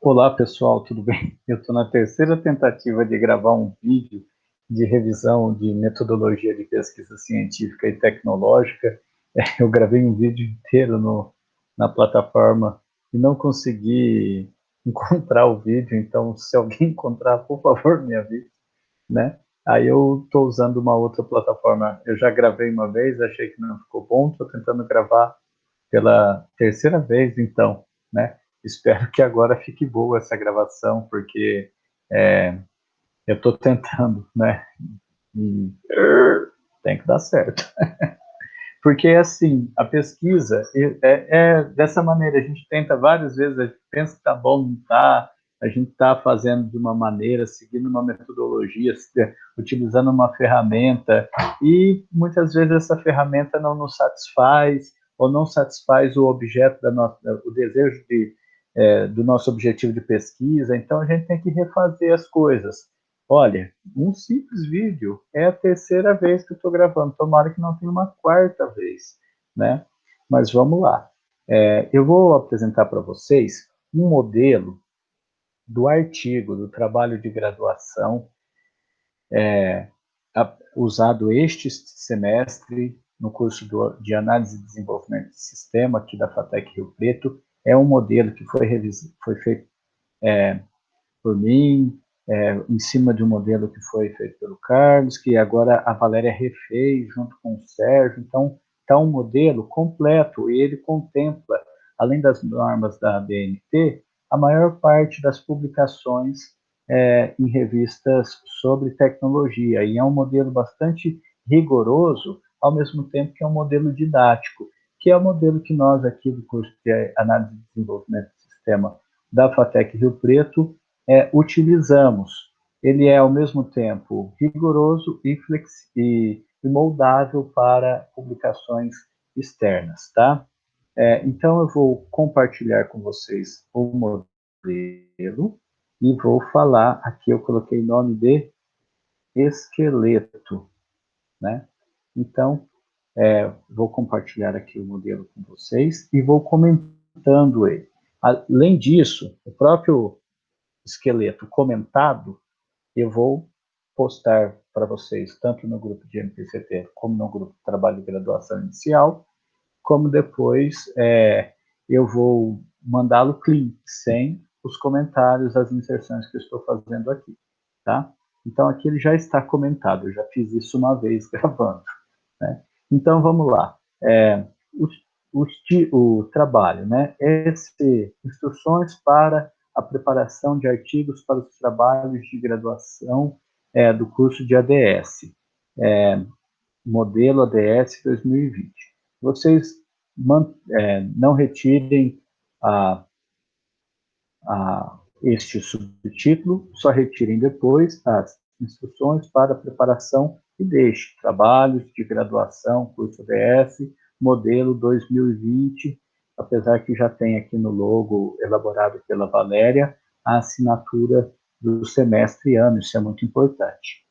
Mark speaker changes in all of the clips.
Speaker 1: Olá, pessoal, tudo bem? Eu estou na terceira tentativa de gravar um vídeo de revisão de metodologia de pesquisa científica e tecnológica. Eu gravei um vídeo inteiro na plataforma e não consegui encontrar o vídeo, então, se alguém encontrar, por favor, me avise, né? Aí eu estou usando uma outra plataforma. Eu já gravei uma vez, achei que não ficou bom, estou tentando gravar pela terceira vez, então, né? Espero que agora fique boa essa gravação, porque é, eu estou tentando, né? E tem que dar certo. Porque, assim, a pesquisa é dessa maneira, a gente tenta várias vezes, a gente pensa que está bom, não está, a gente está fazendo de uma maneira, seguindo uma metodologia, utilizando uma ferramenta, e muitas vezes essa ferramenta não nos satisfaz, ou não satisfaz o objeto o desejo do nosso objetivo de pesquisa, então a gente tem que refazer as coisas. Olha, um simples vídeo é a terceira vez que eu estou gravando. Tomara que não tenha uma quarta vez, né? Mas vamos lá. Eu vou apresentar para vocês um modelo do artigo, do trabalho de graduação usado este semestre no curso de Análise e Desenvolvimento de Sistema aqui da FATEC Rio Preto. É um modelo que foi feito por mim, em cima de um modelo que foi feito pelo Carlos, que agora a Valéria refez junto com o Sérgio. Então, está um modelo completo e ele contempla, além das normas da ABNT, a maior parte das publicações em revistas sobre tecnologia. E é um modelo bastante rigoroso, ao mesmo tempo que é um modelo didático, que é o modelo que nós aqui do curso de Análise e Desenvolvimento do Sistema da FATEC Rio Preto utilizamos. Ele é, ao mesmo tempo, rigoroso e moldável para publicações externas, tá? Então, eu vou compartilhar com vocês o modelo e vou falar, aqui eu coloquei o nome de esqueleto, né? Então, vou compartilhar aqui o modelo com vocês e vou comentando ele. Além disso, o próprio esqueleto comentado, eu vou postar para vocês, tanto no grupo de MPCT, como no grupo de trabalho de graduação inicial, como depois eu vou mandá-lo clean, sem os comentários, as inserções que eu estou fazendo aqui, tá? Então, aqui ele já está comentado, eu já fiz isso uma vez gravando, né? Então, vamos lá. O, o trabalho, né? Instruções para a preparação de artigos para os trabalhos de graduação do curso de ADS, modelo ADS 2020. Vocês não retirem a, este subtítulo, só retirem depois as instruções para a preparação e deixe trabalhos de graduação, curso ADS, modelo 2020, apesar que já tem aqui no logo, elaborado pela Valéria, a assinatura do semestre e ano, isso é muito importante.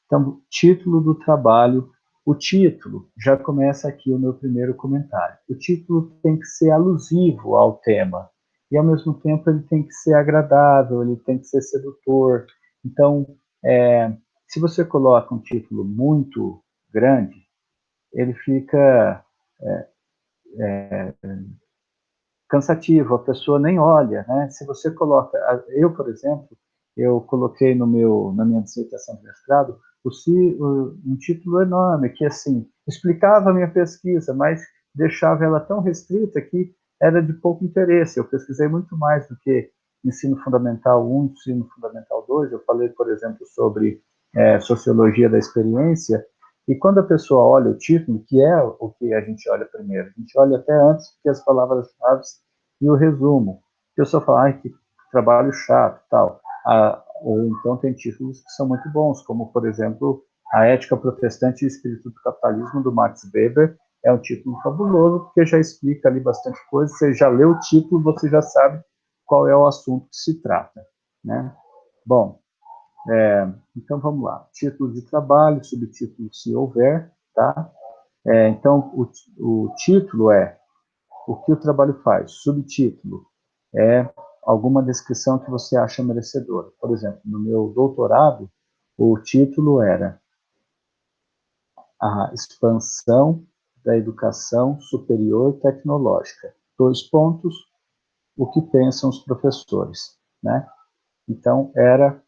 Speaker 1: Então, título do trabalho. O título, já começa aqui o meu primeiro comentário. O título tem que ser alusivo ao tema, e ao mesmo tempo ele tem que ser agradável, ele tem que ser sedutor. Então, se você coloca um título muito grande, ele fica cansativo, a pessoa nem olha, né? Se você coloca, eu, por exemplo, eu coloquei na minha dissertação de mestrado um título enorme que assim explicava a minha pesquisa, mas deixava ela tão restrita que era de pouco interesse. Eu pesquisei muito mais do que ensino fundamental 1, ensino fundamental 2. Eu falei, por exemplo, sobre sociologia da experiência. E quando a pessoa olha o título, que é o que a gente olha primeiro, a gente olha até antes que as palavras-chave e o resumo. A pessoa fala, ai, que trabalho chato, tal. Ou então tem títulos que são muito bons, como, por exemplo, A Ética Protestante e o Espírito do Capitalismo, do Max Weber. É um título fabuloso, porque já explica ali bastante coisa. Você já leu o título, você já sabe qual é o assunto que se trata, né? Bom, então vamos lá. Título de trabalho, subtítulo se houver, tá? Então, o título é o que o trabalho faz. Subtítulo é alguma descrição que você acha merecedora. Por exemplo, no meu doutorado, o título era A Expansão da Educação Superior Tecnológica. 2 pontos, o que pensam os professores, né? Então, era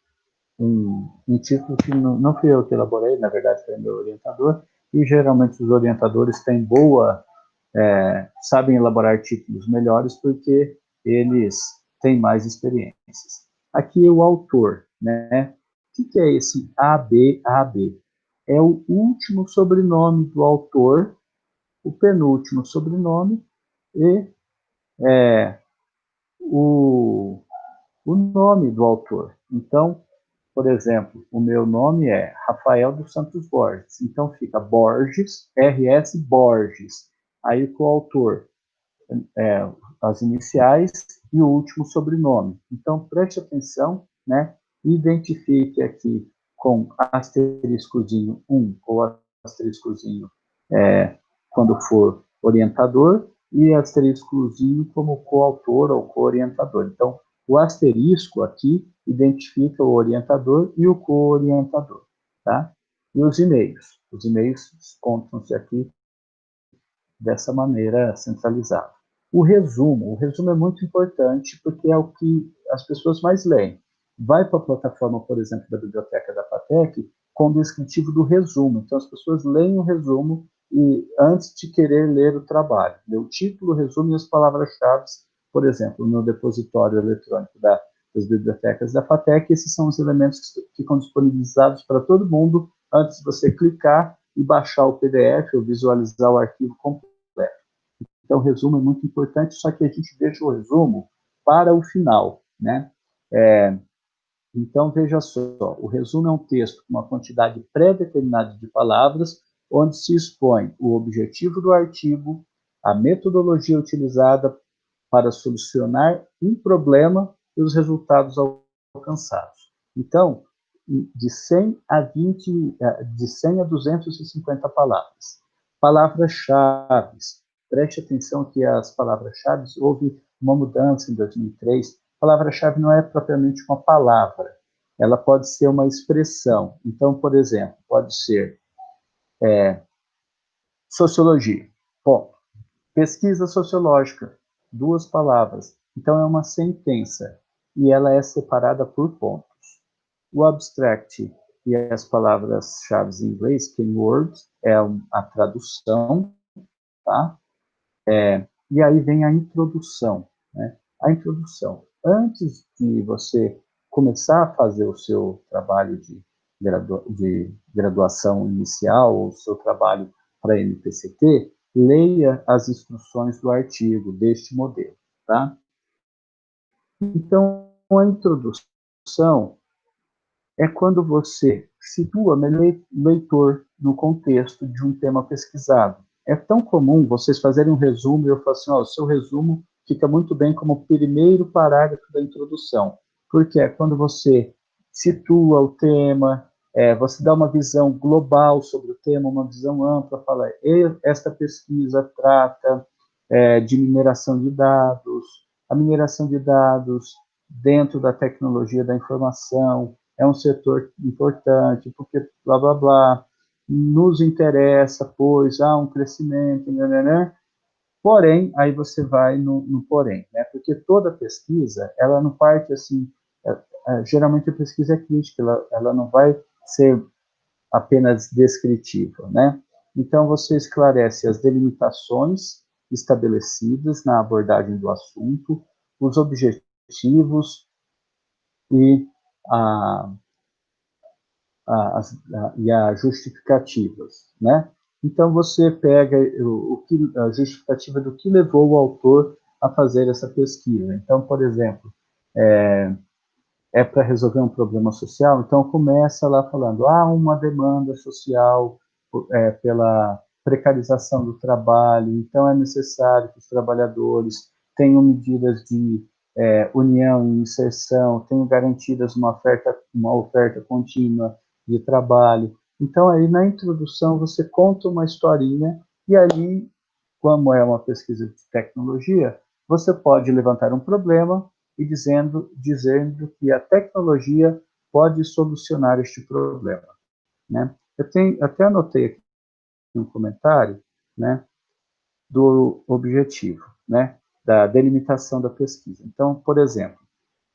Speaker 1: um título que não fui eu que elaborei, na verdade foi meu orientador, e geralmente os orientadores têm sabem elaborar títulos melhores porque eles têm mais experiências. Aqui o autor, né? O que é esse ABAB? É o último sobrenome do autor, o penúltimo sobrenome e o, o nome do autor. Então, por exemplo, o meu nome é Rafael dos Santos Borges. Então fica Borges, RS Borges. Aí o coautor, as iniciais e o último sobrenome. Então preste atenção, né? Identifique aqui com asteriscozinho 1 ou asteriscozinho quando for orientador e asteriscozinho como coautor ou co-orientador. Então, o asterisco aqui identifica o orientador e o co-orientador, tá? E os e-mails? Os e-mails contam-se aqui dessa maneira centralizada. O resumo é muito importante porque é o que as pessoas mais leem. Vai para a plataforma, por exemplo, da biblioteca da FATEC com o descritivo do resumo. Então, as pessoas leem o resumo e antes de querer ler o trabalho. O título, o resumo e as palavras-chave, por exemplo, no depositório eletrônico das bibliotecas da FATEC, esses são os elementos que ficam disponibilizados para todo mundo antes de você clicar e baixar o PDF ou visualizar o arquivo completo. Então, o resumo é muito importante, só que a gente deixa o resumo para o final, né? Então, veja só, o resumo é um texto com uma quantidade pré-determinada de palavras, onde se expõe o objetivo do artigo, a metodologia utilizada para solucionar um problema e os resultados alcançados. Então, de 100 a 250 palavras. Palavras-chave. Preste atenção que as palavras-chave, houve uma mudança em 2003. Palavra-chave não é propriamente uma palavra, ela pode ser uma expressão. Então, por exemplo, pode ser sociologia, ponto. Pesquisa sociológica, 2 palavras. Então, é uma sentença e ela é separada por pontos. O abstract e as palavras-chave em inglês, keywords, é a tradução, tá? E aí vem a introdução, né? A introdução. Antes de você começar a fazer o seu trabalho de graduação inicial, ou o seu trabalho para NPCT, leia as instruções do artigo deste modelo, tá? Então, a introdução é quando você situa o leitor no contexto de um tema pesquisado. É tão comum vocês fazerem um resumo e eu falo assim, o seu resumo fica muito bem como primeiro parágrafo da introdução, porque é quando você situa o tema, você dá uma visão global sobre o tema, uma visão ampla, fala, esta pesquisa trata de mineração de dados, a mineração de dados dentro da tecnologia da informação, é um setor importante, porque blá, blá, blá, nos interessa, pois há um crescimento, né? Porém, aí você vai no porém, né? Porque toda pesquisa, ela não parte assim, geralmente a pesquisa é crítica, ela não vai ser apenas descritiva, né? Então, você esclarece as delimitações estabelecidas na abordagem do assunto, os objetivos e a, as justificativas, né? Então você pega a justificativa do que levou o autor a fazer essa pesquisa. Então, por exemplo, para resolver um problema social, então começa lá falando, há uma demanda social pela precarização do trabalho, então é necessário que os trabalhadores tenham medidas de união e inserção, tenham garantidas uma oferta contínua de trabalho. Então, aí na introdução você conta uma historinha e ali, como é uma pesquisa de tecnologia, você pode levantar um problema e dizendo que a tecnologia pode solucionar este problema, né? Até anotei aqui um comentário, né, do objetivo, né, da delimitação da pesquisa. Então, por exemplo,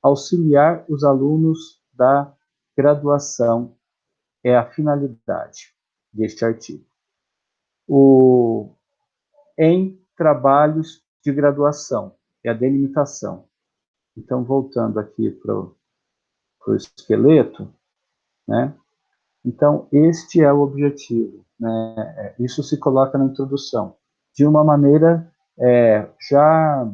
Speaker 1: auxiliar os alunos da graduação é a finalidade deste artigo. Em trabalhos de graduação é a delimitação. Então, voltando aqui para o esqueleto, né? Então, este é o objetivo, né? Isso se coloca na introdução, de uma maneira já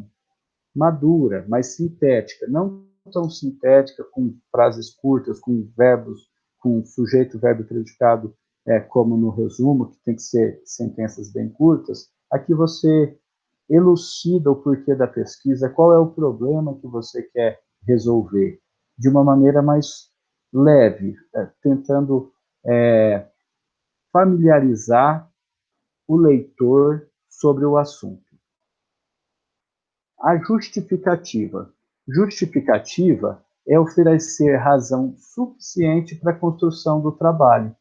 Speaker 1: madura, mais sintética, não tão sintética, com frases curtas, com verbos, com sujeito, verbo e predicado, como no resumo, que tem que ser sentenças bem curtas. Aqui você elucida o porquê da pesquisa, qual é o problema que você quer resolver, de uma maneira mais leve, tentando familiarizar o leitor sobre o assunto. A justificativa. Justificativa é oferecer razão suficiente para a construção do trabalho.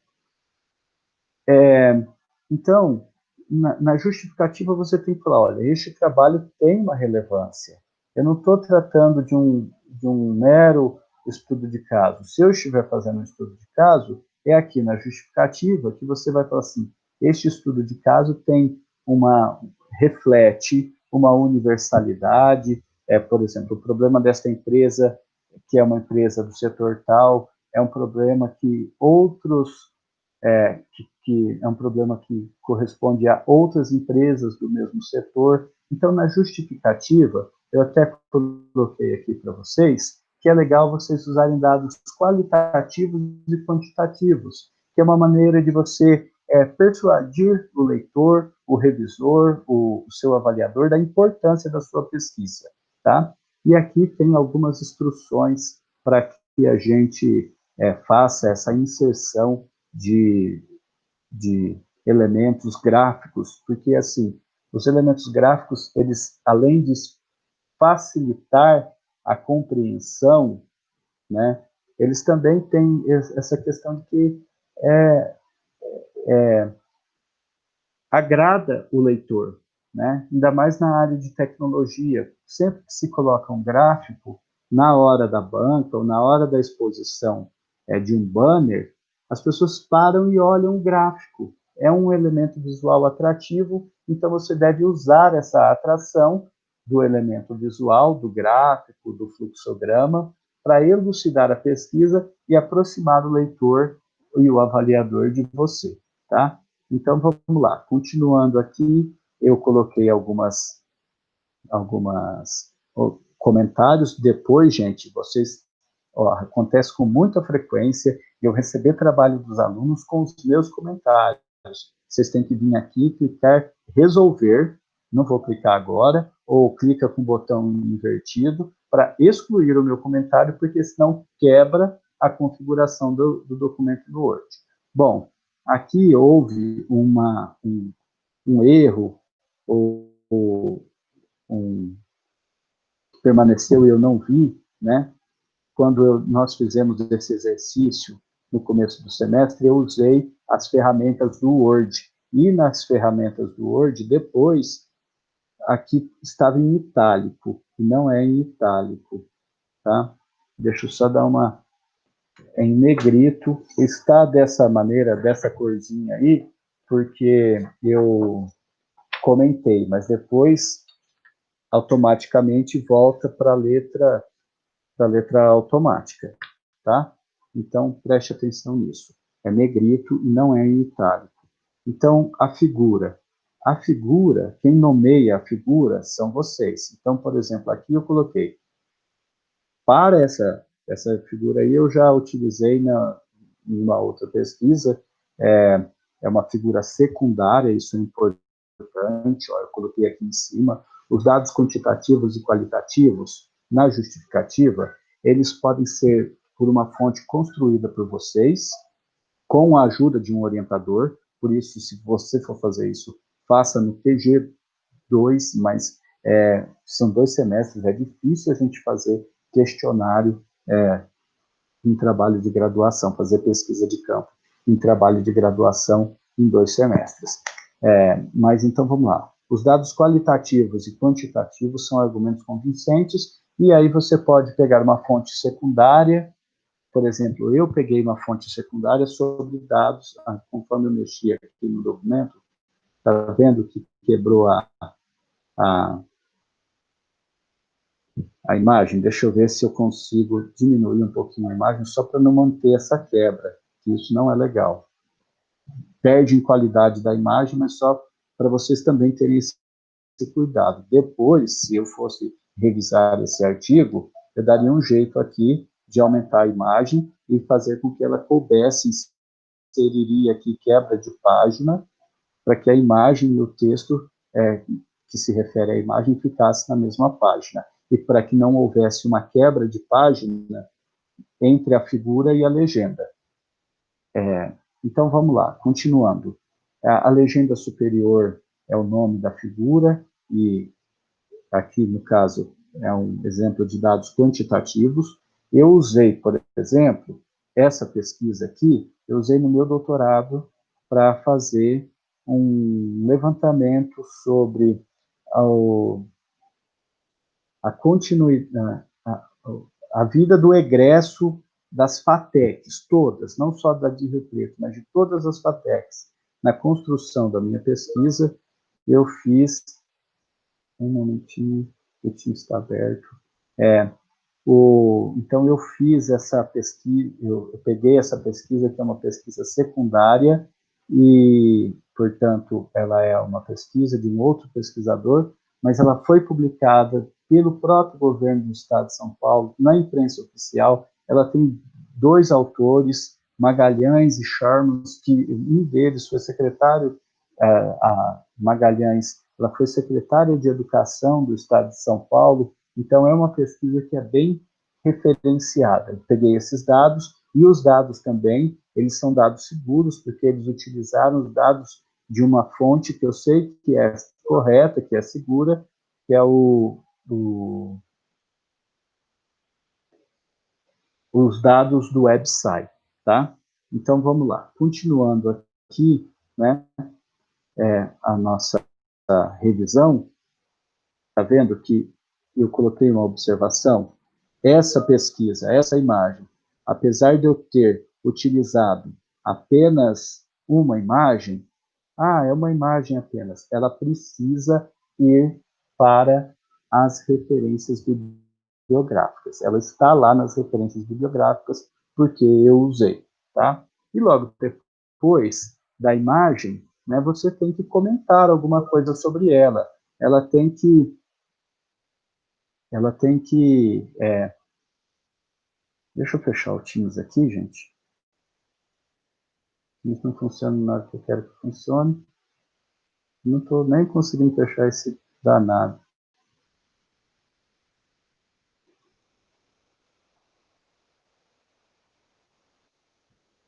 Speaker 1: Então, na justificativa você tem que falar, olha, este trabalho tem uma relevância. Eu não estou tratando de um mero estudo de caso. Se eu estiver fazendo um estudo de caso, é aqui na justificativa que você vai falar assim, este estudo de caso reflete uma universalidade, por exemplo, o problema desta empresa, que é uma empresa do setor tal, é um problema que que é um problema que corresponde a outras empresas do mesmo setor. Então, na justificativa, eu até coloquei aqui para vocês, que é legal vocês usarem dados qualitativos e quantitativos, que é uma maneira de você persuadir o leitor, o revisor, o seu avaliador da importância da sua pesquisa, tá? E aqui tem algumas instruções para que a gente faça essa inserção de elementos gráficos, porque assim, os elementos gráficos, eles, além de facilitar a compreensão, né, eles também têm essa questão de que agrada o leitor, né? Ainda mais na área de tecnologia. Sempre que se coloca um gráfico, na hora da banca ou na hora da exposição de um banner, as pessoas param e olham o gráfico. É um elemento visual atrativo, então você deve usar essa atração do elemento visual, do gráfico, do fluxograma, para elucidar a pesquisa e aproximar o leitor e o avaliador de você, tá? Então, vamos lá. Continuando aqui, eu coloquei algumas comentários. Depois, gente, acontece com muita frequência eu receber trabalho dos alunos com os meus comentários. Vocês têm que vir aqui, clicar resolver, não vou clicar agora, ou clica com o botão invertido para excluir o meu comentário, porque senão quebra a configuração do documento do Word. Bom, aqui houve um erro, ou permaneceu e eu não vi, né? Quando nós fizemos esse exercício no começo do semestre, eu usei as ferramentas do Word. E nas ferramentas do Word, depois, aqui estava em itálico, e não é em itálico, tá? Deixa eu só dar em negrito, está dessa maneira, dessa corzinha aí, porque eu comentei, mas depois automaticamente volta para a letra automática, tá? Então, preste atenção nisso. É negrito e não é em itálico. Então, a figura. A figura, quem nomeia a figura são vocês. Então, por exemplo, aqui eu coloquei. Para essa figura aí, eu já utilizei em uma outra pesquisa. É uma figura secundária, isso é importante. Ó, eu coloquei aqui em cima. Os dados quantitativos e qualitativos, na justificativa, eles podem ser por uma fonte construída por vocês, com a ajuda de um orientador. Por isso, se você for fazer isso, faça no TG2, mas são 2 semestres, é difícil a gente fazer questionário em trabalho de graduação, fazer pesquisa de campo em trabalho de graduação em 2 semestres. Mas então vamos lá. Os dados qualitativos e quantitativos são argumentos convincentes, e aí você pode pegar uma fonte secundária. Por exemplo, eu peguei uma fonte secundária sobre dados, conforme eu mexi aqui no documento, está vendo que quebrou a imagem? Deixa eu ver se eu consigo diminuir um pouquinho a imagem, só para não manter essa quebra, que isso não é legal. Perde em qualidade da imagem, mas só para vocês também terem esse cuidado. Depois, se eu fosse revisar esse artigo, eu daria um jeito aqui de aumentar a imagem e fazer com que ela coubesse, inseriria aqui quebra de página, para que a imagem e o texto que se refere à imagem ficasse na mesma página, e para que não houvesse uma quebra de página entre a figura e a legenda. Então, vamos lá, continuando. A legenda superior é o nome da figura, e aqui, no caso, é um exemplo de dados quantitativos. Eu usei, por exemplo, essa pesquisa aqui, eu usei no meu doutorado para fazer um levantamento sobre a continuidade, a vida do egresso das FATECs, todas, não só da de Rio Preto, mas de todas as FATECs. Na construção da minha pesquisa, eu fiz... Um momentinho, o time está aberto. Então, eu fiz essa pesquisa, eu peguei essa pesquisa, que é uma pesquisa secundária, e, portanto, ela é uma pesquisa de um outro pesquisador, mas ela foi publicada pelo próprio governo do Estado de São Paulo, na imprensa oficial. Ela tem 2 autores, Magalhães e Charles, que um deles foi secretário, a Magalhães, ela foi secretária de Educação do Estado de São Paulo. Então, é uma pesquisa que é bem referenciada. Eu peguei esses dados, e os dados também, eles são dados seguros, porque eles utilizaram os dados de uma fonte que eu sei que é correta, que é segura, que é os dados do website, tá? Então, vamos lá. Continuando aqui, né, a nossa revisão, tá vendo que eu coloquei uma observação? Essa pesquisa, essa imagem, apesar de eu ter utilizado apenas uma imagem, é uma imagem apenas, ela precisa ir para as referências bibliográficas. Ela está lá nas referências bibliográficas porque eu usei, tá? E logo depois da imagem, né, você tem que comentar alguma coisa sobre ela. Ela tem que deixa eu fechar o Teams aqui, gente. Isso não funciona na hora que eu quero que funcione. Não estou nem conseguindo fechar esse danado.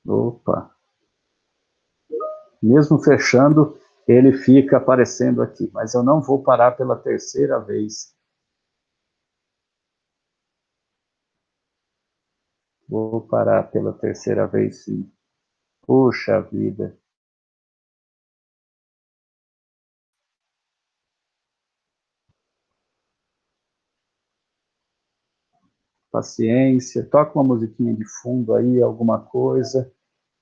Speaker 1: Opa! Mesmo fechando, ele fica aparecendo aqui. Mas eu não vou parar pela 3ª vez. Vou parar pela 3ª vez, sim. Puxa vida. Paciência. Toca uma musiquinha de fundo aí, alguma coisa.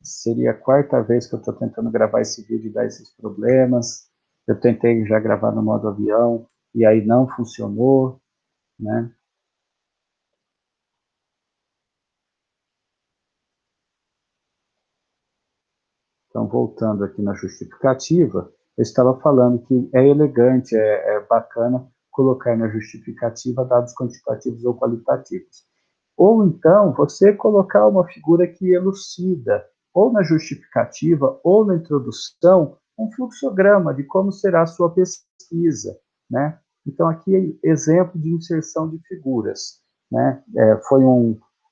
Speaker 1: Seria a 4ª vez que eu estou tentando gravar esse vídeo e dar esses problemas. Eu tentei já gravar no modo avião, e aí não funcionou, né? Então, voltando aqui na justificativa, eu estava falando que é elegante, é bacana colocar na justificativa dados quantitativos ou qualitativos. Ou então, você colocar uma figura que elucida, ou na justificativa, ou na introdução, um fluxograma de como será a sua pesquisa, né? Então, aqui é exemplo de inserção de figuras, né? Foi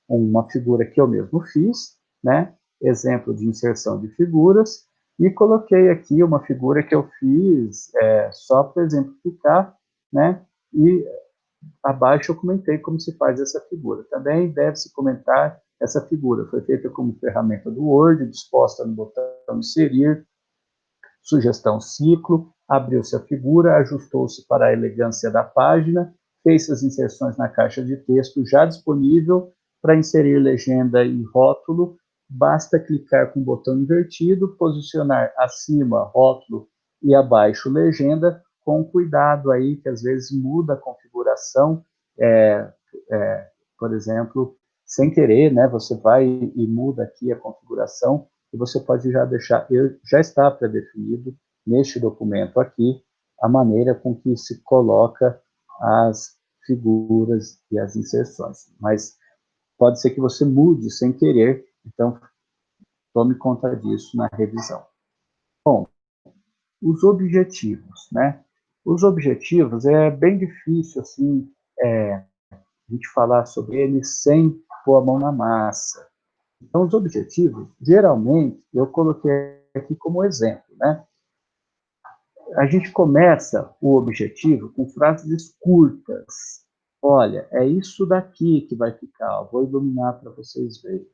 Speaker 1: uma figura que eu mesmo fiz, né? Exemplo de inserção de figuras, e coloquei aqui uma figura que eu fiz só para exemplificar, né? E abaixo eu comentei como se faz essa figura. Também deve-se comentar essa figura. Foi feita como ferramenta do Word, disposta no botão inserir, sugestão ciclo, abriu-se a figura, ajustou-se para a elegância da página, fez as inserções na caixa de texto já disponível para inserir legenda e rótulo. Basta clicar com o botão invertido, posicionar acima rótulo e abaixo legenda, com cuidado aí, que às vezes muda a configuração, por exemplo, sem querer, né, você vai e muda aqui a configuração, e você pode já deixar, já está pré-definido neste documento aqui, a maneira com que se coloca as figuras e as inserções. Mas pode ser que você mude sem querer, então tome conta disso na revisão. Bom, os objetivos, né? Os objetivos é bem difícil, assim, a gente falar sobre eles sem pôr a mão na massa. Então, os objetivos, geralmente, eu coloquei aqui como exemplo, né? A gente começa o objetivo com frases curtas. Olha, é isso daqui que vai ficar. Eu vou iluminar para vocês verem.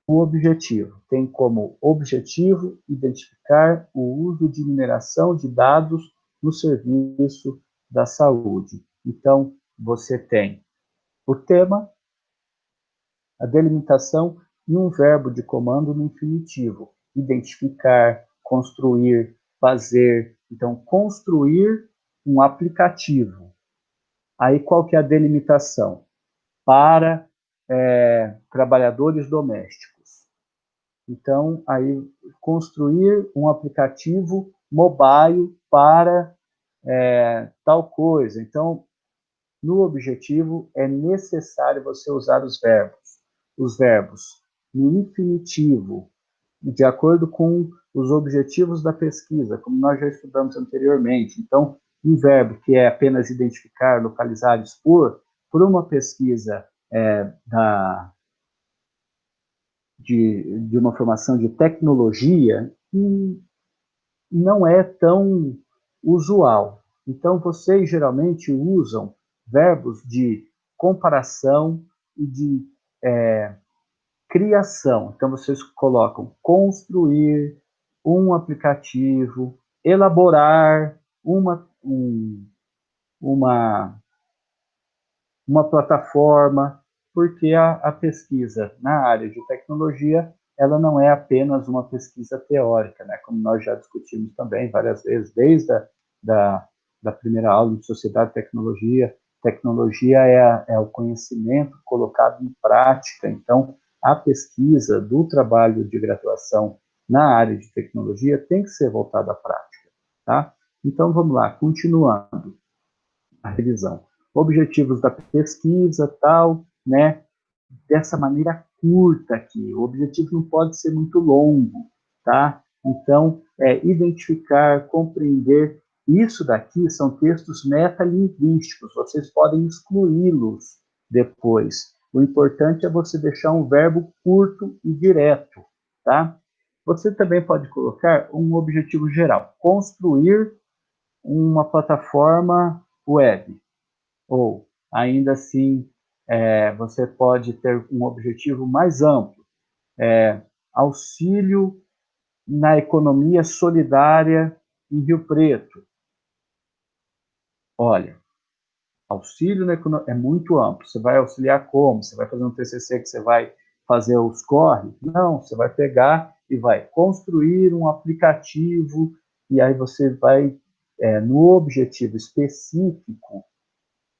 Speaker 1: O objetivo tem como objetivo identificar o uso de mineração de dados no serviço da saúde. Então, você tem o tema, a delimitação e um verbo de comando no infinitivo. Identificar, construir, fazer. Então, construir um aplicativo. Aí, qual que é a delimitação? Para trabalhadores domésticos. Então, aí, construir um aplicativo mobile para tal coisa. Então, no objetivo, é necessário você usar os verbos no infinitivo, de acordo com os objetivos da pesquisa, como nós já estudamos anteriormente. Então, um verbo que é apenas identificar, localizar, expor, por uma pesquisa de uma formação de tecnologia, não é tão usual. Então, vocês geralmente usam verbos de comparação e de criação. Então, vocês colocam construir um aplicativo, elaborar uma plataforma, porque a pesquisa na área de tecnologia, ela não é apenas uma pesquisa teórica, né? Como nós já discutimos também várias vezes, desde da primeira aula de Sociedade e Tecnologia. Tecnologia é o conhecimento colocado em prática. Então, a pesquisa do trabalho de graduação na área de tecnologia tem que ser voltada à prática, tá? Então, vamos lá, continuando a revisão. Objetivos da pesquisa, tal, né? Dessa maneira curta aqui. O objetivo não pode ser muito longo, tá? Então, identificar, compreender. Isso daqui são textos metalinguísticos. Vocês podem excluí-los depois. O importante é você deixar um verbo curto e direto, tá? Você também pode colocar um objetivo geral. Construir uma plataforma web. Ou, ainda assim, você pode ter um objetivo mais amplo. Auxílio na economia solidária em Rio Preto. Olha, auxílio na economia é muito amplo. Você vai auxiliar como? Você vai fazer um TCC que você vai fazer os corre? Não, você vai pegar e vai construir um aplicativo, e aí você vai, no objetivo específico,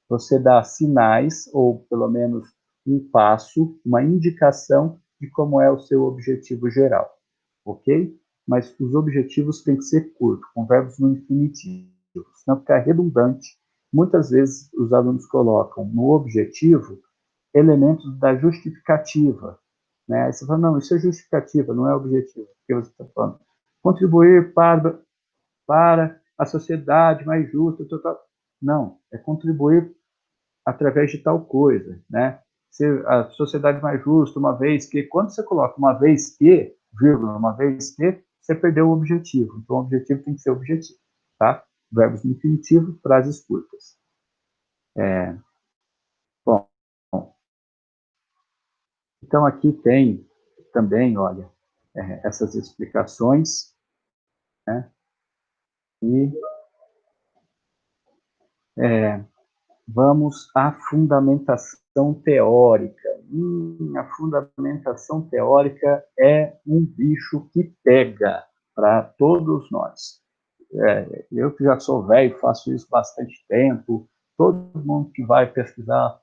Speaker 1: você dá sinais, ou pelo menos um passo, uma indicação de como é o seu objetivo geral, ok? Mas os objetivos têm que ser curtos, com verbos no infinitivo, senão fica redundante. Muitas vezes os alunos colocam no objetivo elementos da justificativa, né? Aí você fala, não, isso é justificativa, não é objetivo, porque você está falando contribuir para a sociedade mais justa, não, é contribuir através de tal coisa, né? A sociedade mais justa, uma vez que, quando você coloca uma vez que, vírgula, uma vez que, você perdeu o objetivo. Então, o objetivo tem que ser objetivo, tá? Verbos no infinitivo, frases curtas. Bom, então aqui tem também, olha, essas explicações, né? E vamos à fundamentação teórica. A fundamentação teórica é um bicho que pega para todos nós. Eu que já sou velho, faço isso bastante tempo, todo mundo que vai pesquisar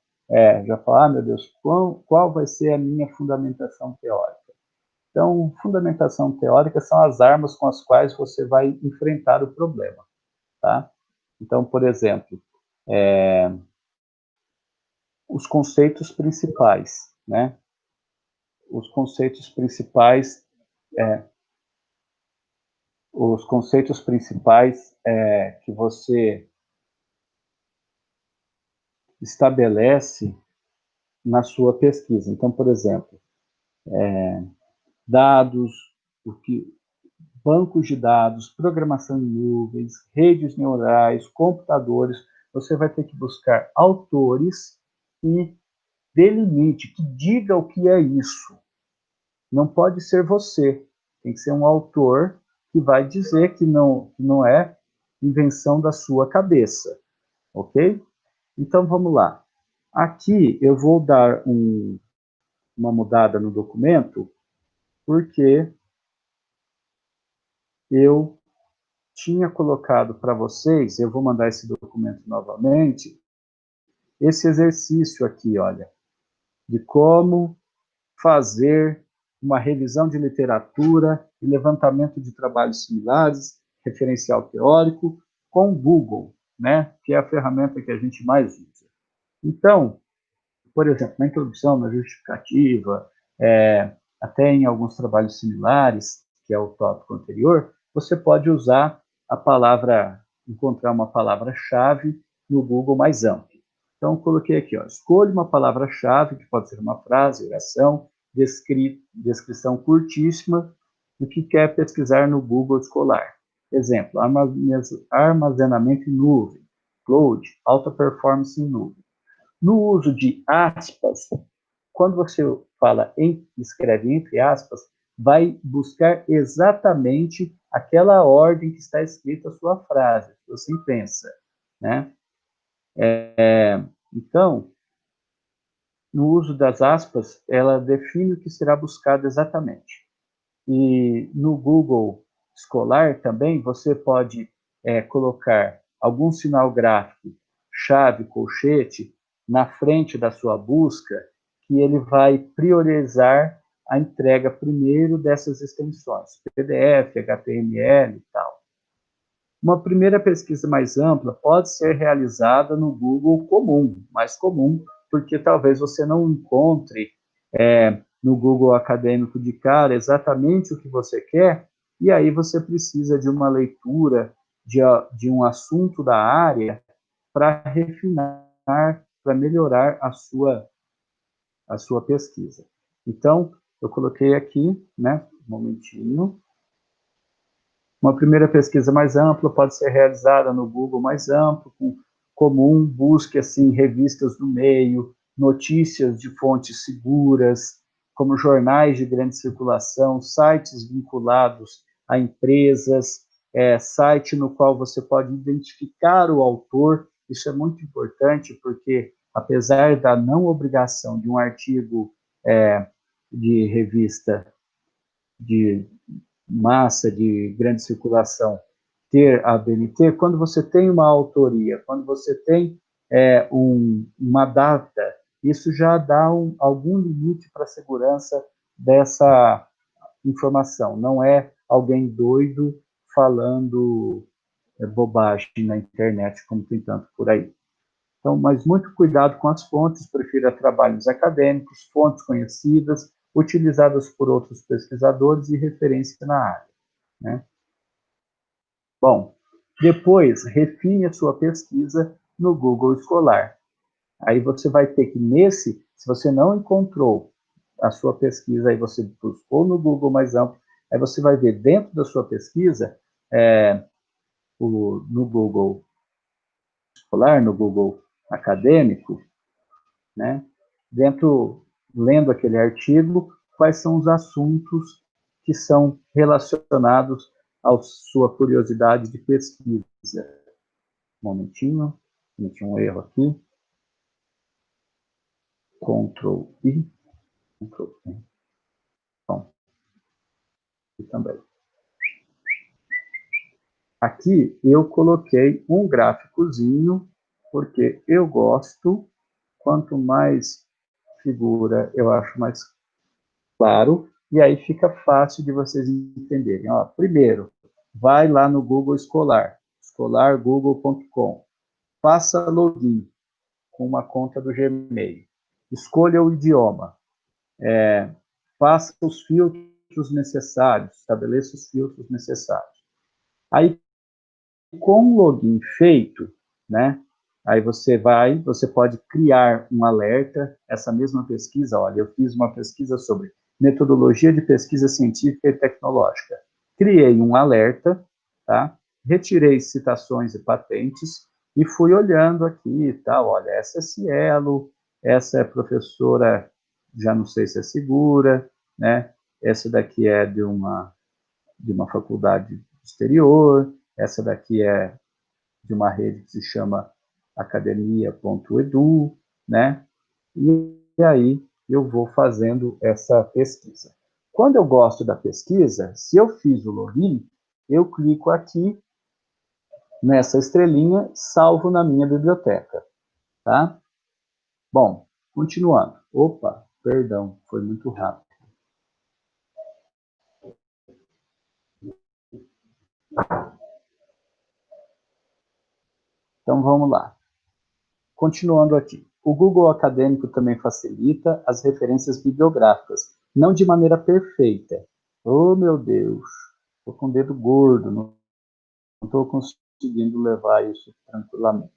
Speaker 1: já fala, meu Deus, qual vai ser a minha fundamentação teórica? Então, fundamentação teórica são as armas com as quais você vai enfrentar o problema, tá? Então, por exemplo, os conceitos principais, né? Os conceitos principais, é, que você estabelece na sua pesquisa. Então, por exemplo, dados, o que, bancos de dados, programação em nuvens, redes neurais, computadores, você vai ter que buscar autores que delimite, que diga o que é isso. Não pode ser você, tem que ser um autor que vai dizer que não é invenção da sua cabeça, ok? Então vamos lá. Aqui eu vou dar uma mudada no documento, porque eu tinha colocado para vocês, eu vou mandar esse documento novamente, esse exercício aqui, olha, de como fazer uma revisão de literatura e levantamento de trabalhos similares, referencial teórico, com o Google, né, que é a ferramenta que a gente mais usa. Então, por exemplo, na introdução, na justificativa, até em alguns trabalhos similares, que é o tópico anterior, você pode usar a palavra, encontrar uma palavra-chave no Google mais amplo. Então, coloquei aqui, ó, escolha uma palavra-chave, que pode ser uma frase, oração, descrição curtíssima do que quer pesquisar no Google escolar. Exemplo, armazenamento em nuvem, cloud, alta performance em nuvem. No uso de aspas, quando você escreve entre aspas, vai buscar exatamente aquela ordem que está escrita a sua frase, a sua sentença, né? Então, no uso das aspas, ela define o que será buscado exatamente. E no Google Escolar também você pode colocar algum sinal gráfico, chave, colchete, na frente da sua busca, que ele vai priorizar a entrega primeiro dessas extensões, PDF, HTML e tal. Uma primeira pesquisa mais ampla pode ser realizada no Google comum, mais comum, porque talvez você não encontre no Google acadêmico de cara exatamente o que você quer, e aí você precisa de uma leitura de um assunto da área para refinar, para melhorar a sua pesquisa. Então, eu coloquei aqui, né, um momentinho. Uma primeira pesquisa mais ampla pode ser realizada no Google mais amplo, comum, busque assim revistas do meio, notícias de fontes seguras, como jornais de grande circulação, sites vinculados a empresas, site no qual você pode identificar o autor. Isso é muito importante porque, apesar da não obrigação de um artigo de revista de massa, de grande circulação, ter a BNT, quando você tem uma autoria, quando você tem uma data, isso já dá algum limite para a segurança dessa informação. Não é alguém doido falando bobagem na internet, como tem tanto por aí. Então, mas muito cuidado com as fontes, prefira trabalhos acadêmicos, fontes conhecidas, utilizadas por outros pesquisadores e referência na área, né? Bom, depois refine a sua pesquisa no Google Escolar. Aí você vai ter que, se você não encontrou a sua pesquisa, aí você buscou no Google mais amplo, aí você vai ver dentro da sua pesquisa, no Google Escolar, no Google acadêmico, né? Lendo aquele artigo, quais são os assuntos que são relacionados à sua curiosidade de pesquisa. Um momentinho, cometi um erro aqui. Ctrl+I, Ctrl+I. Bom, e também. Aqui eu coloquei um gráficozinho, porque eu gosto, quanto mais figura eu acho mais claro, e aí fica fácil de vocês entenderem. Ó, primeiro, vai lá no Google Escolar, escolargoogle.com, faça login com uma conta do Gmail, escolha o idioma, faça os filtros necessários, estabeleça os filtros necessários. Aí, com o login feito, né? Aí você pode criar um alerta, essa mesma pesquisa, olha, eu fiz uma pesquisa sobre metodologia de pesquisa científica e tecnológica. Criei um alerta, tá? Retirei citações e patentes e fui olhando aqui e tal, olha, essa é Cielo, essa é professora, já não sei se é segura, né? Essa daqui é de uma faculdade exterior, essa daqui é de uma rede que se chama academia.edu, né? E aí eu vou fazendo essa pesquisa. Quando eu gosto da pesquisa, se eu fiz o login, eu clico aqui nessa estrelinha, salvo na minha biblioteca, tá? Bom, continuando. Opa, perdão, foi muito rápido. Então vamos lá. Continuando aqui. O Google Acadêmico também facilita as referências bibliográficas, não de maneira perfeita. Oh, meu Deus, estou com o dedo gordo, não estou conseguindo levar isso tranquilamente.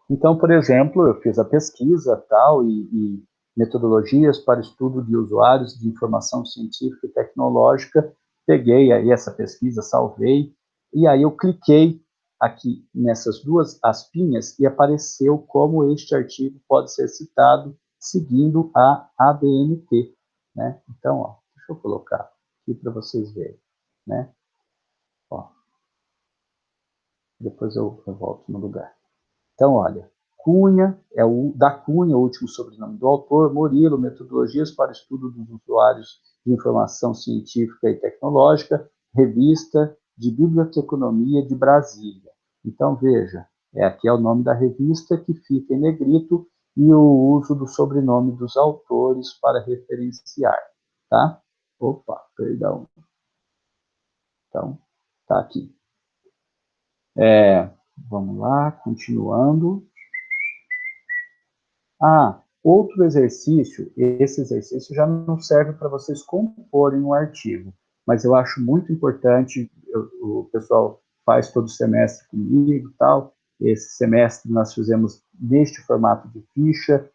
Speaker 1: Então, por exemplo, eu fiz a pesquisa tal e metodologias para estudo de usuários de informação científica e tecnológica. Peguei aí essa pesquisa, salvei, e aí eu cliquei aqui nessas duas aspinhas e apareceu como este artigo pode ser citado seguindo a ABNT, né? Então, ó, deixa eu colocar aqui para vocês verem, né? Ó, depois eu volto no lugar. Então, olha, Cunha, da Cunha, o último sobrenome do autor, Murilo, Metodologias para Estudo dos Usuários de Informação Científica e Tecnológica, Revista de Biblioteconomia de Brasília. Então, veja, aqui é o nome da revista que fica em negrito e o uso do sobrenome dos autores para referenciar, tá? Opa, perdão. Então, tá aqui. Vamos lá, continuando. Outro exercício, esse exercício já não serve para vocês comporem um artigo, mas eu acho muito importante, o pessoal faz todo semestre comigo e tal, esse semestre nós fizemos neste formato de ficha,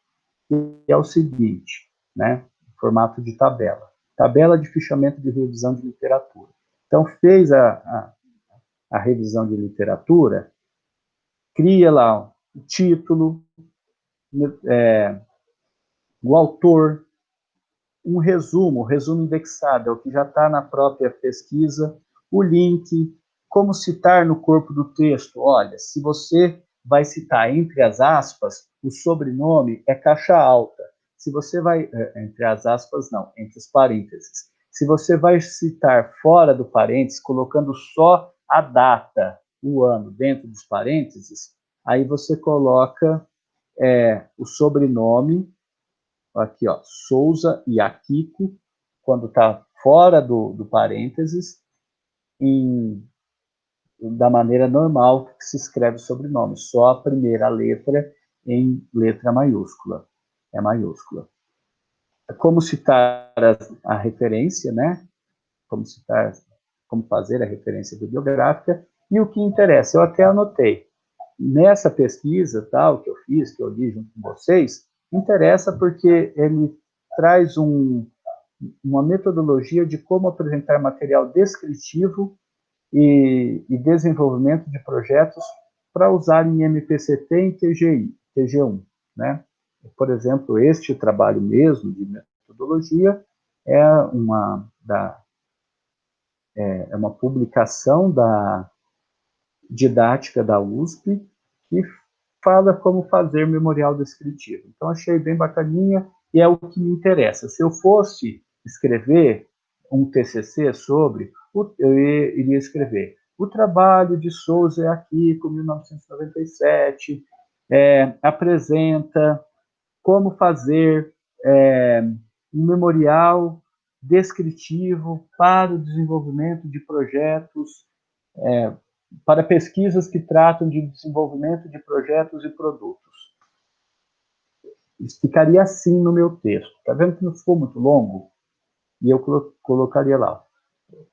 Speaker 1: que é o seguinte, né, formato de tabela. Tabela de fichamento de revisão de literatura. Então, fez a revisão de literatura, cria lá o título, o autor, um resumo indexado, é o que já está na própria pesquisa, o link, como citar no corpo do texto. Olha, se você vai citar entre as aspas, o sobrenome é caixa alta. Se você vai, entre as aspas não, entre os parênteses. Se você vai citar fora do parênteses, colocando só a data, o ano dentro dos parênteses, aí você coloca o sobrenome, aqui, ó, Souza e Akiko, quando está fora do parênteses, da maneira normal que se escreve o sobrenome, só a primeira letra em letra maiúscula, é maiúscula. Como citar a referência, né? Como fazer a referência bibliográfica, e o que interessa, eu até anotei. Nessa pesquisa tal que eu fiz, que eu li junto com vocês, interessa porque ele traz uma metodologia de como apresentar material descritivo e desenvolvimento de projetos para usar em MPCT e em TGI, TG1, né? Por exemplo, este trabalho mesmo de metodologia é é uma publicação da didática da USP que fala como fazer memorial descritivo. Então, achei bem bacaninha e é o que me interessa. Se eu fosse escrever um TCC sobre, eu iria escrever o trabalho de Souza é aqui, com 1997, apresenta como fazer um memorial descritivo para o desenvolvimento de projetos, para pesquisas que tratam de desenvolvimento de projetos e produtos. Isso ficaria assim no meu texto. Está vendo que não ficou muito longo? E eu colocaria lá.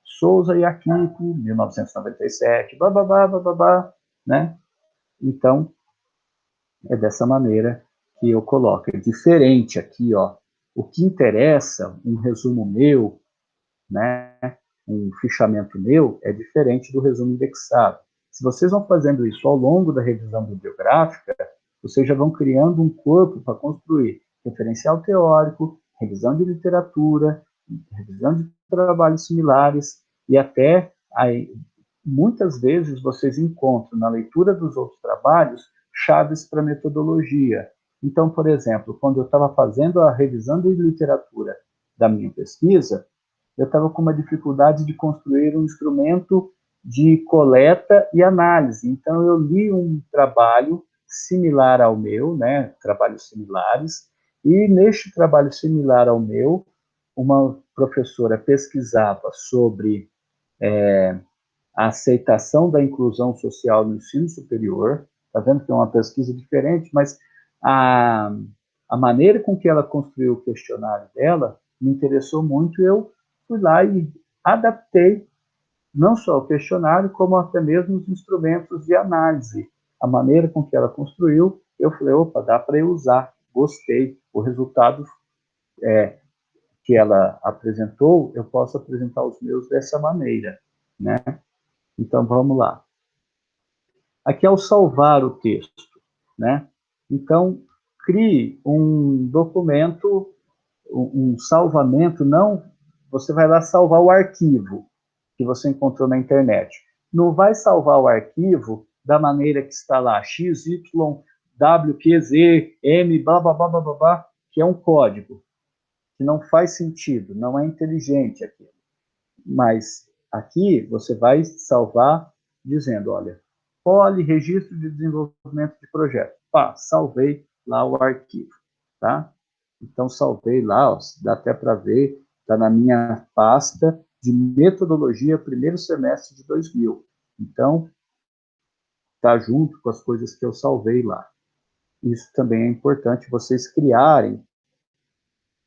Speaker 1: Souza e Akiko, 1997, bababá, bababá, né? Então, é dessa maneira que eu coloco. É diferente aqui, ó. O que interessa, um resumo meu, né? Um fichamento meu, é diferente do resumo indexado. Se vocês vão fazendo isso ao longo da revisão bibliográfica, vocês já vão criando um corpo para construir referencial teórico, revisão de literatura, revisão de trabalhos similares, e até aí, muitas vezes vocês encontram na leitura dos outros trabalhos chaves para metodologia. Então, por exemplo, quando eu estava fazendo a revisão de literatura da minha pesquisa, eu estava com uma dificuldade de construir um instrumento de coleta e análise. Então, eu li um trabalho similar ao meu, né, trabalhos similares, e neste trabalho similar ao meu, uma professora pesquisava sobre a aceitação da inclusão social no ensino superior. Está vendo que é uma pesquisa diferente, mas a maneira com que ela construiu o questionário dela me interessou muito. Eu fui lá e adaptei não só o questionário, como até mesmo os instrumentos de análise. A maneira com que ela construiu, eu falei, opa, dá para eu usar, gostei. O resultado que ela apresentou, eu posso apresentar os meus dessa maneira, né? Então, vamos lá. Aqui é o salvar o texto, né? Então, crie um documento, um salvamento, não, você vai lá salvar o arquivo que você encontrou na internet. Não vai salvar o arquivo da maneira que está lá, x, y, w, q, z, m, blá, blá, blá, blá, blá, blá, que é um código, que não faz sentido, não é inteligente aquilo. Mas aqui você vai salvar dizendo, olha, poli, registro de desenvolvimento de projeto. Pá, salvei lá o arquivo, tá? Então, salvei lá, ó, dá até para ver, está na minha pasta de metodologia primeiro semestre de 2000. Então, está junto com as coisas que eu salvei lá. Isso também é importante, vocês criarem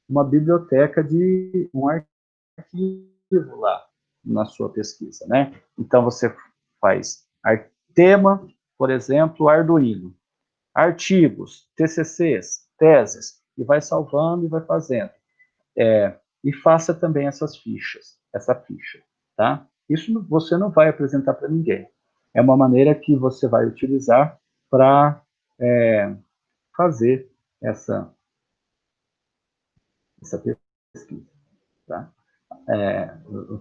Speaker 1: uma biblioteca de um arquivo lá na sua pesquisa, né? Então, você faz tema, por exemplo, Arduino, artigos, TCCs, teses, e vai salvando e vai fazendo. E faça também essas fichas, essa ficha, tá? Isso você não vai apresentar para ninguém. É uma maneira que você vai utilizar para fazer essa pesquisa, tá?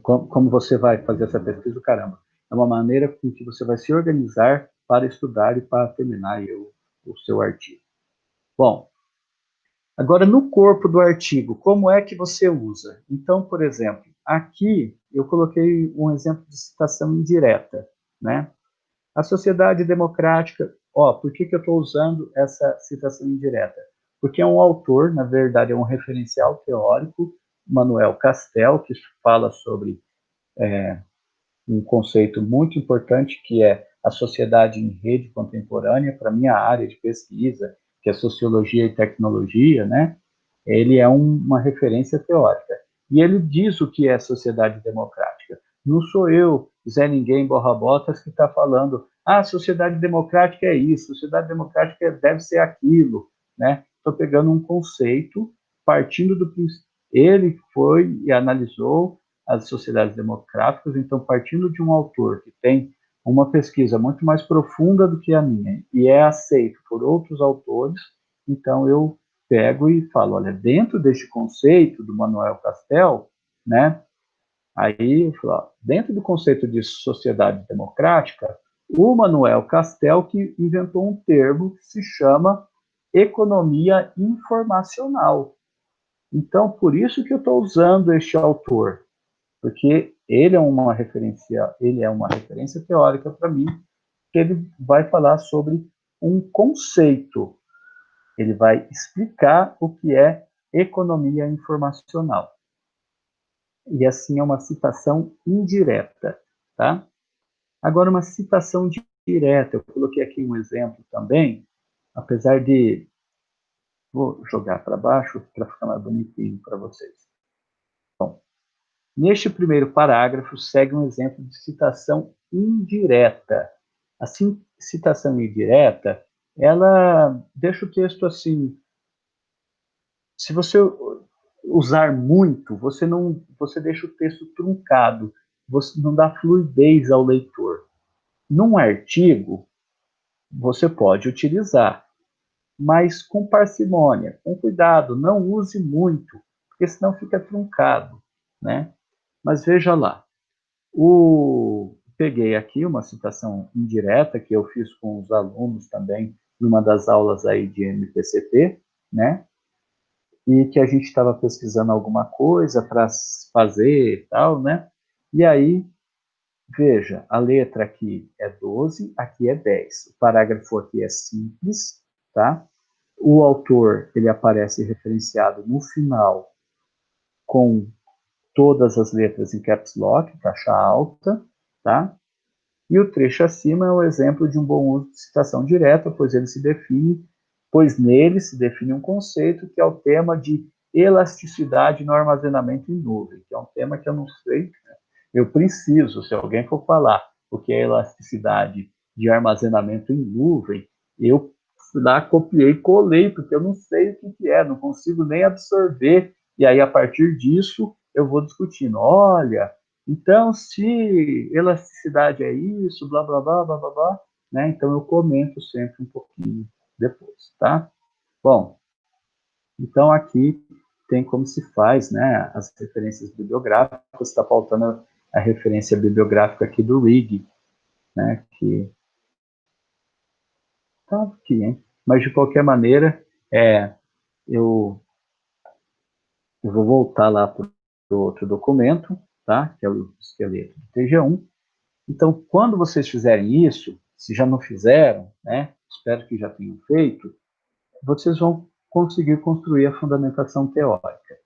Speaker 1: Como você vai fazer essa pesquisa, caramba, é uma maneira com que você vai se organizar para estudar e para terminar aí o seu artigo. Bom, agora no corpo do artigo, como é que você usa? Então, por exemplo, aqui eu coloquei um exemplo de citação indireta, né? A sociedade democrática, por que eu estou usando essa citação indireta? Porque é um autor, na verdade, é um referencial teórico, Manuel Castel, que fala sobre um conceito muito importante, que é a sociedade em rede contemporânea, para a minha área de pesquisa, que é sociologia e tecnologia, né? Ele é uma referência teórica. E ele diz o que é sociedade democrática. Não sou eu, Zé Ninguém Borra-Botas, que está falando, sociedade democrática é isso, sociedade democrática deve ser aquilo, né? Estou pegando um conceito, partindo do princípio. Ele foi e analisou as sociedades democráticas, então, partindo de um autor que tem uma pesquisa muito mais profunda do que a minha e é aceito por outros autores, então eu pego e falo, olha, dentro deste conceito do Manuel Castel, né, aí eu falo, ó, dentro do conceito de sociedade democrática, o Manuel Castel que inventou um termo que se chama economia informacional. Então, por isso que eu estou usando este autor, porque ele é uma referência teórica para mim, que ele vai falar sobre um conceito, ele vai explicar o que é economia informacional. E assim é uma citação indireta, tá? Agora, uma citação direta, eu coloquei aqui um exemplo também, apesar de... Vou jogar para baixo para ficar mais bonitinho para vocês. Bom, neste primeiro parágrafo segue um exemplo de citação indireta. A citação indireta, ela deixa o texto assim, se você usar muito, você deixa o texto truncado, você não dá fluidez ao leitor. Num artigo, você pode utilizar, mas com parcimônia, com cuidado, não use muito, porque senão fica truncado, né? Mas veja lá, peguei aqui uma citação indireta que eu fiz com os alunos também numa das aulas aí de MPCP, né? E que a gente estava pesquisando alguma coisa para fazer e tal, né? E aí, veja, a letra aqui é 12, aqui é 10. O parágrafo aqui é simples, tá? O autor, ele aparece referenciado no final com todas as letras em caps lock, caixa alta, tá? E o trecho acima é o exemplo de um bom uso de citação direta, pois nele se define um conceito que é o tema de elasticidade no armazenamento em nuvem, que é um tema que eu não sei, né? Eu preciso, se alguém for falar o que é elasticidade de armazenamento em nuvem, eu lá copiei e colei, porque eu não sei o que é, não consigo nem absorver, e aí a partir disso eu vou discutindo, olha, então, se elasticidade é isso, blá, blá, blá, blá, blá, blá, né? Então, eu comento sempre um pouquinho depois, tá? Bom, então aqui tem como se faz, né, as referências bibliográficas, está faltando a referência bibliográfica aqui do Rig, né, que tá aqui, hein? Mas, de qualquer maneira, eu, eu vou voltar lá para o outro documento, tá? Que é o esqueleto do TG1. Então, quando vocês fizerem isso, se já não fizeram, né, espero que já tenham feito, vocês vão conseguir construir a fundamentação teórica,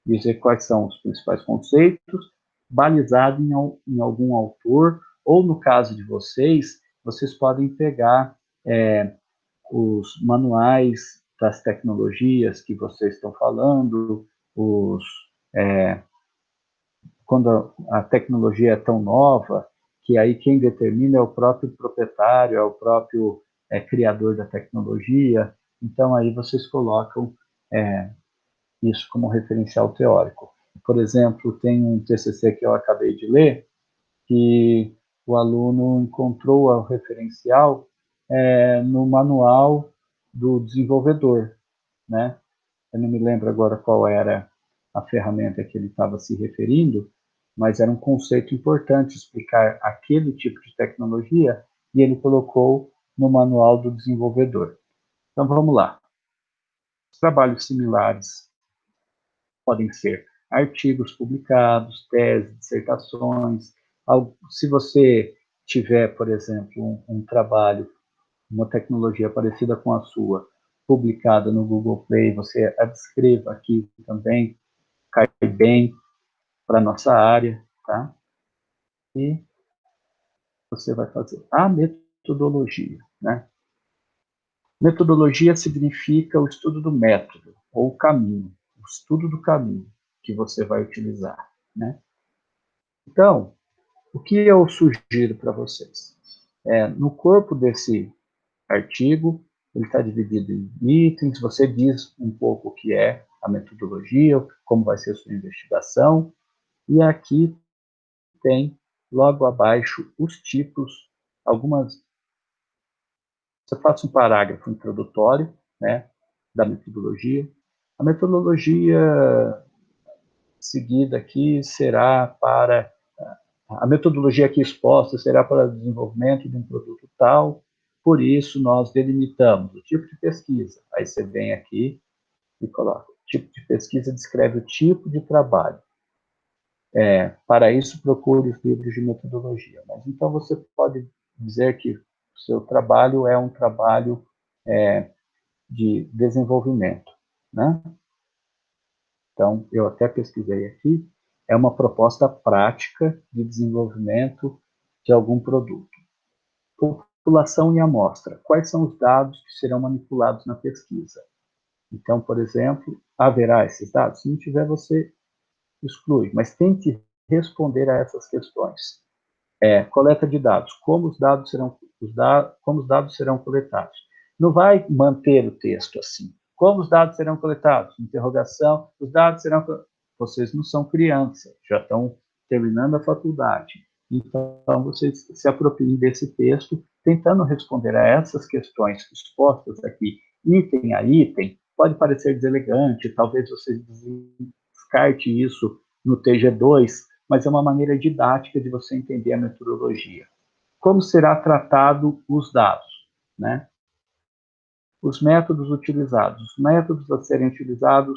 Speaker 1: dizer quais são os principais conceitos, balizado em algum autor, ou no caso de vocês, vocês podem pegar os manuais das tecnologias que vocês estão falando, é, quando a tecnologia é tão nova, que aí quem determina é o próprio proprietário, é o próprio criador da tecnologia. Então, aí vocês colocam isso como referencial teórico. Por exemplo, tem um TCC que eu acabei de ler, que o aluno encontrou o referencial no manual do desenvolvedor, né? Eu não me lembro agora qual era a ferramenta que ele estava se referindo, mas era um conceito importante explicar aquele tipo de tecnologia e ele colocou no manual do desenvolvedor. Então vamos lá. Trabalhos similares podem ser artigos publicados, teses, dissertações. Se você tiver, por exemplo, um trabalho, uma tecnologia parecida com a sua, publicada no Google Play, você a descreva aqui também, cai bem para a nossa área, tá? E você vai fazer a metodologia, né? Metodologia significa o estudo do método, ou o caminho, o estudo do caminho que você vai utilizar, né? Então, o que eu sugiro para vocês? No corpo desse artigo, ele está dividido em itens, você diz um pouco o que é a metodologia, como vai ser a sua investigação, e aqui tem, logo abaixo, os tipos algumas... Você faça um parágrafo introdutório, né, da metodologia. A metodologia seguida aqui será para... A metodologia aqui exposta será para o desenvolvimento de um produto tal, por isso nós delimitamos o tipo de pesquisa. Aí você vem aqui e coloca. O tipo de pesquisa descreve o tipo de trabalho. Para isso, procure os livros de metodologia. Mas então você pode dizer que o seu trabalho é um trabalho de desenvolvimento, né? Então, eu até pesquisei aqui, é uma proposta prática de desenvolvimento de algum produto. População e amostra. Quais são os dados que serão manipulados na pesquisa? Então, por exemplo, haverá esses dados? Se não tiver, você exclui, mas tente responder a essas questões. Coleta de dados. Como os dados serão, como os dados serão coletados? Não vai manter o texto assim. Como os dados serão coletados? Interrogação. Os dados serão... Vocês não são crianças, já estão terminando a faculdade. Então, vocês se apropriem desse texto, tentando responder a essas questões expostas aqui, item a item. Pode parecer deselegante, talvez você descarte isso no TG2, mas é uma maneira didática de você entender a metodologia. Como será tratado os dados, né? Os métodos utilizados. Os métodos a serem utilizados,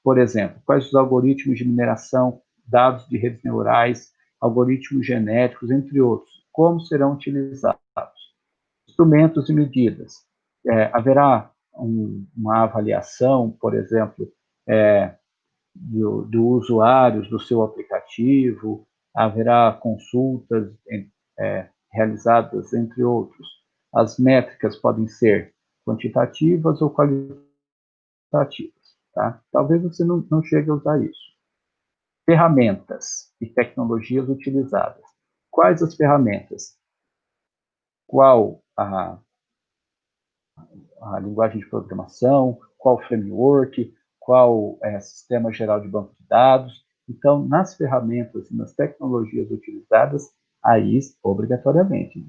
Speaker 1: por exemplo, quais os algoritmos de mineração, dados de redes neurais, algoritmos genéticos, entre outros. Como serão utilizados? Instrumentos e medidas. Haverá uma avaliação, por exemplo, do usuários do seu aplicativo, haverá consultas realizadas, entre outros. As métricas podem ser quantitativas ou qualitativas, tá? Talvez você não chegue a usar isso. Ferramentas e tecnologias utilizadas. Quais as ferramentas? Qual a linguagem de programação, qual framework, qual sistema geral de banco de dados. Então, nas ferramentas e nas tecnologias utilizadas, aí, obrigatoriamente,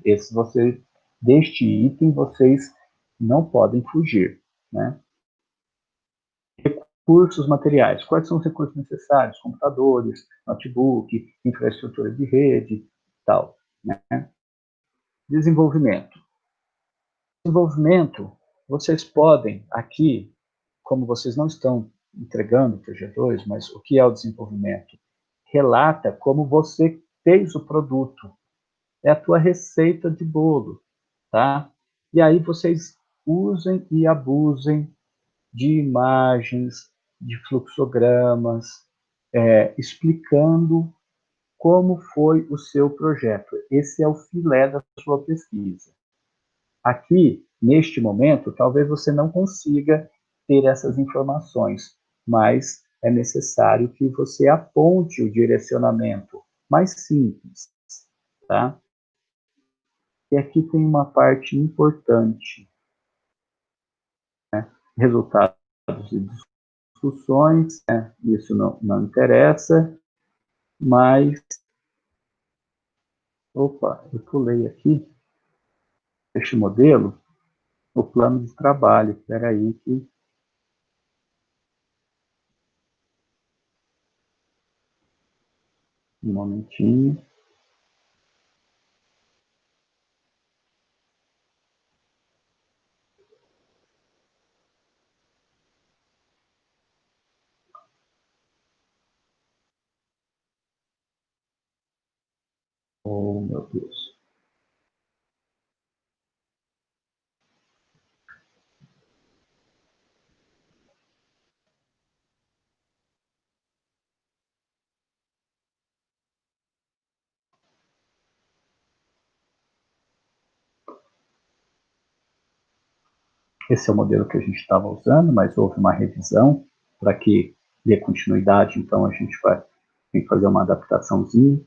Speaker 1: deste item, vocês não podem fugir, né? Recursos materiais. Quais são os recursos necessários? Computadores, notebook, infraestrutura de rede, tal, né? Desenvolvimento. Desenvolvimento, vocês podem aqui, como vocês não estão entregando o TG2, mas o que é o desenvolvimento? Relata como você fez o produto. É a tua receita de bolo, tá? E aí vocês usem e abusem de imagens, de fluxogramas, explicando como foi o seu projeto. Esse é o filé da sua pesquisa. Aqui, neste momento, talvez você não consiga ter essas informações, mas é necessário que você aponte o direcionamento mais simples, tá? E aqui tem uma parte importante, né? Resultados de discussões, né? Isso não interessa, mas... Opa, eu pulei aqui, este modelo, o plano de trabalho. Espera aí que... Um momentinho. Oh, meu Deus. Esse é o modelo que a gente estava usando, mas houve uma revisão para que dê continuidade, então a gente tem que fazer uma adaptaçãozinha.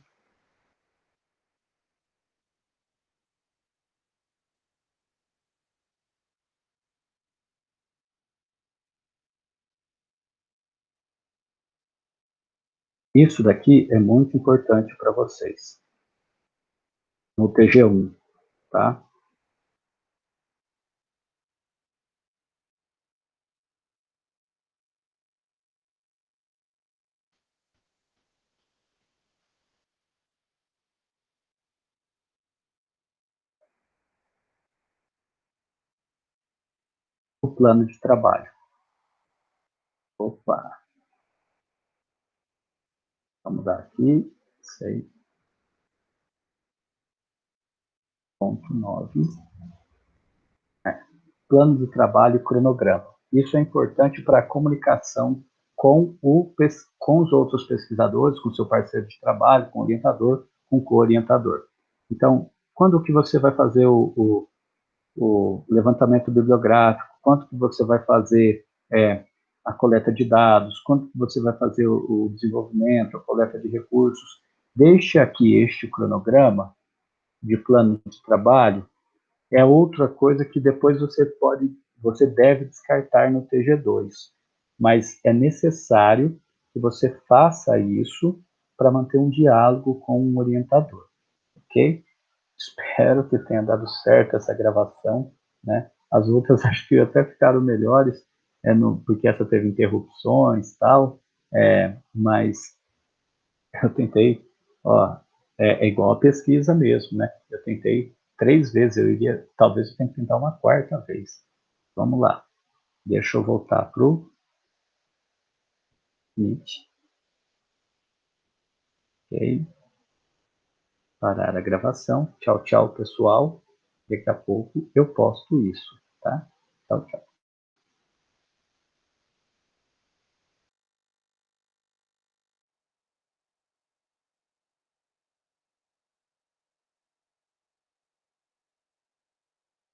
Speaker 1: Isso daqui é muito importante para vocês. No TG1, tá? O plano de trabalho. Opa, vamos dar aqui, 6.9. Plano de trabalho e cronograma. Isso é importante para a comunicação com os outros pesquisadores, com seu parceiro de trabalho, com o orientador, com o co-orientador. Então, quando que você vai fazer o levantamento bibliográfico, quanto que você vai fazer a coleta de dados, quanto que você vai fazer o desenvolvimento, a coleta de recursos. Deixe aqui este cronograma de plano de trabalho, é outra coisa que depois você deve descartar no TG2, mas é necessário que você faça isso para manter um diálogo com um orientador, ok? Espero que tenha dado certo essa gravação, né? As outras acho que até ficaram melhores, porque essa teve interrupções e tal, mas eu tentei, ó, é igual a pesquisa mesmo, né? Eu tentei 3 vezes, talvez eu tenha que tentar uma quarta vez. Vamos lá, deixa eu voltar para o Meet, ok? Parar a gravação. Tchau, tchau, pessoal. Daqui a pouco eu posto isso, tá? Tchau, tchau.